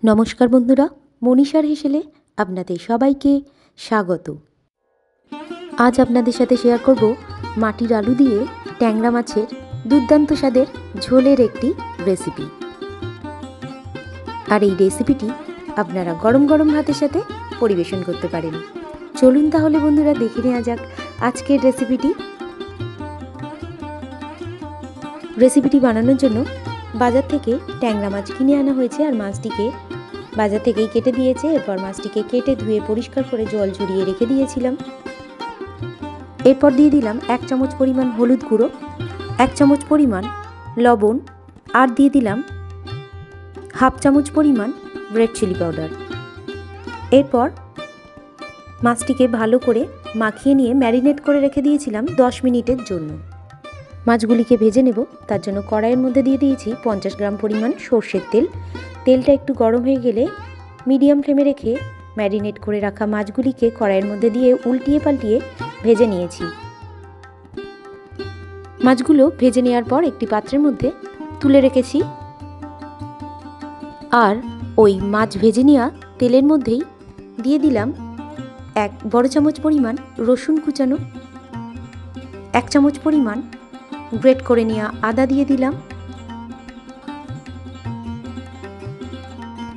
নমস্কার বন্ধুরা, মনীষার হেসেলে আপনাদের সবাইকে স্বাগত। আজ আপনাদের সাথে শেয়ার করব মাটির আলু দিয়ে ট্যাংরা মাছের দুর্দান্ত স্বাদের ঝোলের একটি রেসিপি। আর এই রেসিপিটি আপনারা গরম গরম ভাতের সাথে পরিবেশন করতে পারেন। চলুন তাহলে বন্ধুরা দেখে নেওয়া যাক আজকের রেসিপিটি বানানোর জন্য বাজার থেকে ট্যাংরা মাছ কিনে আনা হয়েছে, আর মাছটিকে বাজার থেকেই কেটে দিয়েছে। এরপর মাছটিকে কেটে ধুয়ে পরিষ্কার করে জল ঝরিয়ে রেখে দিয়েছিলাম। এরপর দিয়ে দিলাম 1 চামচ পরিমাণ হলুদ গুঁড়ো, 1 চামচ পরিমাণ লবণ, আর দিয়ে দিলাম 1/2 চামচ পরিমাণ রেড চিলি পাউডার। এরপর মাছটিকে ভালো করে মাখিয়ে নিয়ে ম্যারিনেট করে রেখে দিয়েছিলাম 10 মিনিটের জন্য। মাছগুলিকে ভেজে নেব, তার জন্য কড়াইয়ের মধ্যে দিয়ে দিয়েছি 50 গ্রাম পরিমাণ সর্ষের তেল। তেলটা একটু গরম হয়ে গেলে মিডিয়াম ফ্লেমে রেখে ম্যারিনেট করে রাখা মাছগুলিকে কড়াইয়ের মধ্যে দিয়ে উল্টিয়ে পাল্টিয়ে ভেজে নিয়েছি। মাছগুলো ভেজে নেওয়ার পর একটি পাত্রের মধ্যে তুলে রেখেছি। আর ওই মাছ ভেজে নেওয়া তেলের মধ্যেই দিয়ে দিলাম 1 বড় চামচ পরিমাণ রসুন কুচানো, 1 চামচ পরিমাণ গ্রেট করে নেওয়া আদা দিয়ে দিলাম।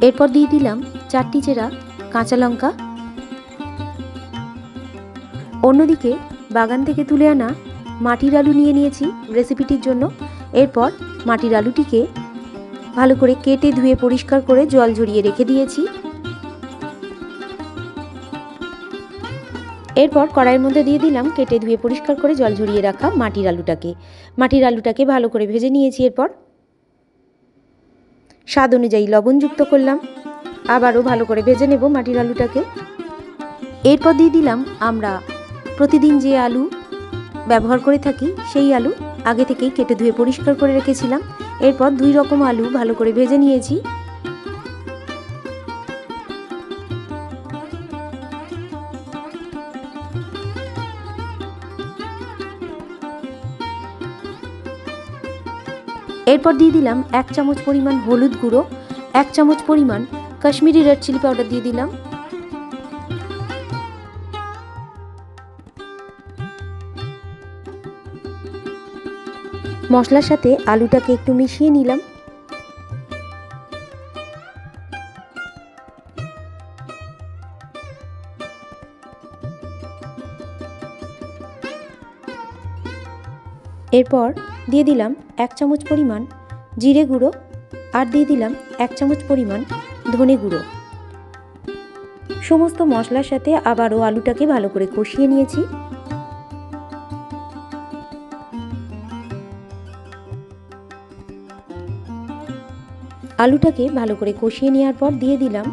এরপর দিয়ে দিলাম 4টি চেরা কাঁচা লঙ্কা। অন্যদিকে বাগান থেকে তুলে আনা মাটির আলু নিয়ে নিয়েছি রেসিপিটির জন্য। এরপর মাটির আলুটিকে ভালো করে কেটে ধুয়ে পরিষ্কার করে জল ঝরিয়ে রেখে দিয়েছি। এরপর কড়াইয়ের মধ্যে দিয়ে দিলাম কেটে ধুয়ে পরিষ্কার করে জল ঝরিয়ে রাখা মাটির আলুটাকে ভালো করে ভেজে নিয়েছি। এরপর স্বাদ অনুযায়ী লবণ যুক্ত করলাম, আবারও ভালো করে ভেজে নেব মাটির আলুটাকে। এরপর দিয়ে দিলাম আমরা প্রতিদিন যে আলু ব্যবহার করে থাকি সেই আলু আগে থেকেই কেটে ধুয়ে পরিষ্কার করে রেখেছিলাম। এরপর 2 রকম আলু ভালো করে ভেজে নিয়েছি। এরপর দিয়ে দিলাম 1 চামচ পরিমাণ হলুদ গুঁড়ো, 1 চামচ পরিমাণ কাশ্মীরি রেড চিলি পাউডার দিয়ে দিলাম। মশলার সাথে আলুটাকে একটু মিশিয়ে নিলাম। এরপর দিয়ে দিলাম 1 চামচ পরিমাণ জিরে গুঁড়ো, আর দিয়ে দিলাম 1 চামচ পরিমাণ ধনে গুঁড়ো। সমস্ত মশলার সাথে আবারও আলুটাকে ভালো করে কষিয়ে নিয়েছি। আলুটাকে ভালো করে কষিয়ে নেওয়ার পর দিয়ে দিলাম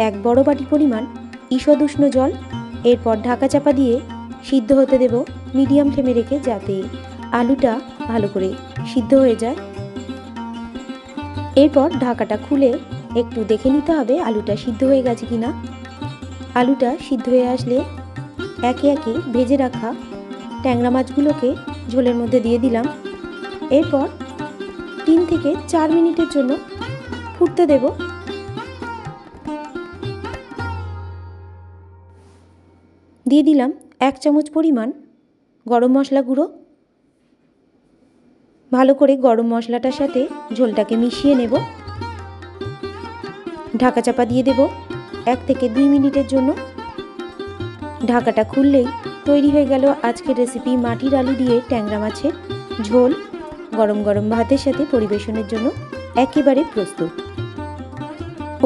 1 বড় বাটি পরিমাণ ঈষৎ উষ্ণ জল। এরপর ঢাকা চাপা দিয়ে সিদ্ধ হতে দেব মিডিয়াম ফ্লেমে রেখে, যাতে আলুটা ভালো করে সিদ্ধ হয়ে যায়। এরপর ঢাকাটা খুলে একটু দেখে নিতে হবে আলুটা সিদ্ধ হয়ে গেছে কিনা। আলুটা সিদ্ধ হয়ে আসলে একে একে ভেজে রাখা ট্যাংরা মাছগুলোকে ঝোলের মধ্যে দিয়ে দিলাম। এরপর 3 থেকে 4 মিনিটের জন্য ফুটতে দেব। দিয়ে দিলাম 1 চামচ পরিমাণ গরম মশলা গুঁড়ো। ভালো করে গরম মশলাটার সাথে ঝোলটাকে মিশিয়ে নেব। ঢাকা চাপা দিয়ে দেব 1 থেকে 2 মিনিটের জন্য। ঢাকাটা খুললেই তৈরি হয়ে গেল আজকের রেসিপি মাটির আলু দিয়ে ট্যাংরা মাছের ঝোল। গরম গরম ভাতের সাথে পরিবেশনের জন্য একেবারে প্রস্তুত।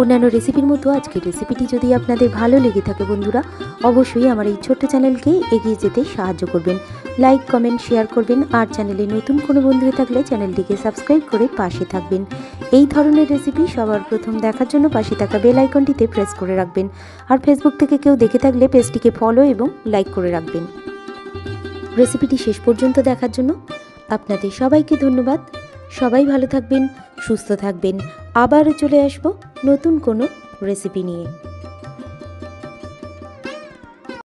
অন্যান্য রেসিপির মতো আজকের রেসিপিটি যদি আপনাদের ভালো লেগে থাকে বন্ধুরা, অবশ্যই আমার এই ছোট্ট চ্যানেলকে এগিয়ে যেতে সাহায্য করবেন। লাইক, কমেন্ট, শেয়ার করবেন। আর চ্যানেলে নতুন কোনো বন্ধু থাকলে চ্যানেলটিকে সাবস্ক্রাইব করে পাশে থাকবেন। এই ধরনের রেসিপি সবার প্রথম দেখার জন্য পাশে থাকা বেল আইকনটিতে প্রেস করে রাখবেন। আর ফেসবুক থেকে কেউ দেখে থাকলে পেজটিকে ফলো এবং লাইক করে রাখবেন। রেসিপিটি শেষ পর্যন্ত দেখার জন্য আপনাদের সবাইকে ধন্যবাদ। সবাই ভালো থাকবেন, সুস্থ থাকবেন। আবারও চলে আসবো নতুন কোনো রেসিপি নিয়ে।